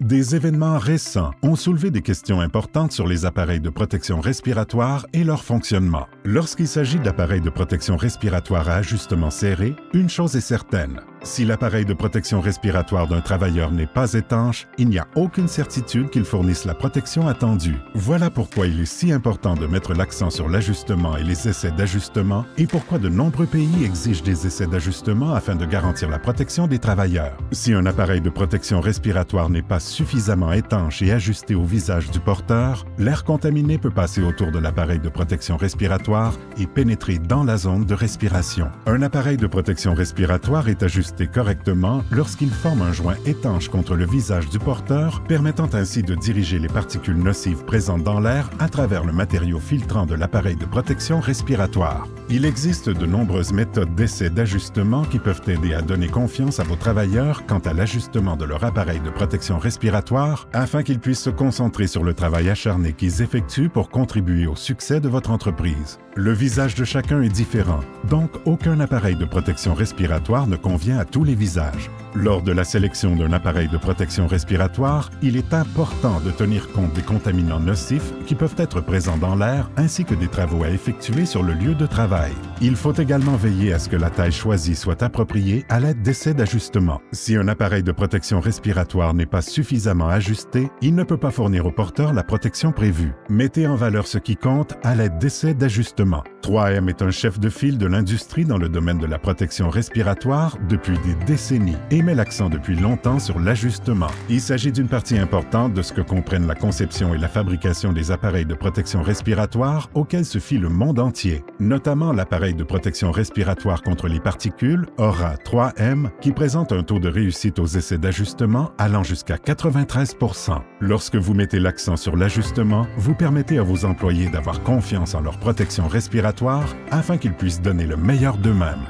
Des événements récents ont soulevé des questions importantes sur les appareils de protection respiratoire et leur fonctionnement. Lorsqu'il s'agit d'appareils de protection respiratoire à ajustement serré, une chose est certaine. Si l'appareil de protection respiratoire d'un travailleur n'est pas étanche, il n'y a aucune certitude qu'il fournisse la protection attendue. Voilà pourquoi il est si important de mettre l'accent sur l'ajustement et les essais d'ajustement et pourquoi de nombreux pays exigent des essais d'ajustement afin de garantir la protection des travailleurs. Si un appareil de protection respiratoire n'est pas suffisamment étanche et ajusté au visage du porteur, l'air contaminé peut passer autour de l'appareil de protection respiratoire et pénétrer dans la zone de respiration. Un appareil de protection respiratoire est ajusté correctement lorsqu'il forme un joint étanche contre le visage du porteur, permettant ainsi de diriger les particules nocives présentes dans l'air à travers le matériau filtrant de l'appareil de protection respiratoire. Il existe de nombreuses méthodes d'essai d'ajustement qui peuvent aider à donner confiance à vos travailleurs quant à l'ajustement de leur appareil de protection respiratoire afin qu'ils puissent se concentrer sur le travail acharné qu'ils effectuent pour contribuer au succès de votre entreprise. Le visage de chacun est différent, donc aucun appareil de protection respiratoire ne convient à tous les visages. Lors de la sélection d'un appareil de protection respiratoire, il est important de tenir compte des contaminants nocifs qui peuvent être présents dans l'air ainsi que des travaux à effectuer sur le lieu de travail. Il faut également veiller à ce que la taille choisie soit appropriée à l'aide d'essais d'ajustement. Si un appareil de protection respiratoire n'est pas suffisamment ajusté, il ne peut pas fournir au porteur la protection prévue. Mettez en valeur ce qui compte à l'aide d'essais d'ajustement. 3M est un chef de file de l'industrie dans le domaine de la protection respiratoire depuis des décennies et met l'accent depuis longtemps sur l'ajustement. Il s'agit d'une partie importante de ce que comprennent la conception et la fabrication des appareils de protection respiratoire auxquels se fie le monde entier, notamment l'appareil de protection respiratoire contre les particules, Aura 3M, qui présente un taux de réussite aux essais d'ajustement allant jusqu'à 93%. Lorsque vous mettez l'accent sur l'ajustement, vous permettez à vos employés d'avoir confiance en leur protection respiratoire afin qu'ils puissent donner le meilleur d'eux-mêmes.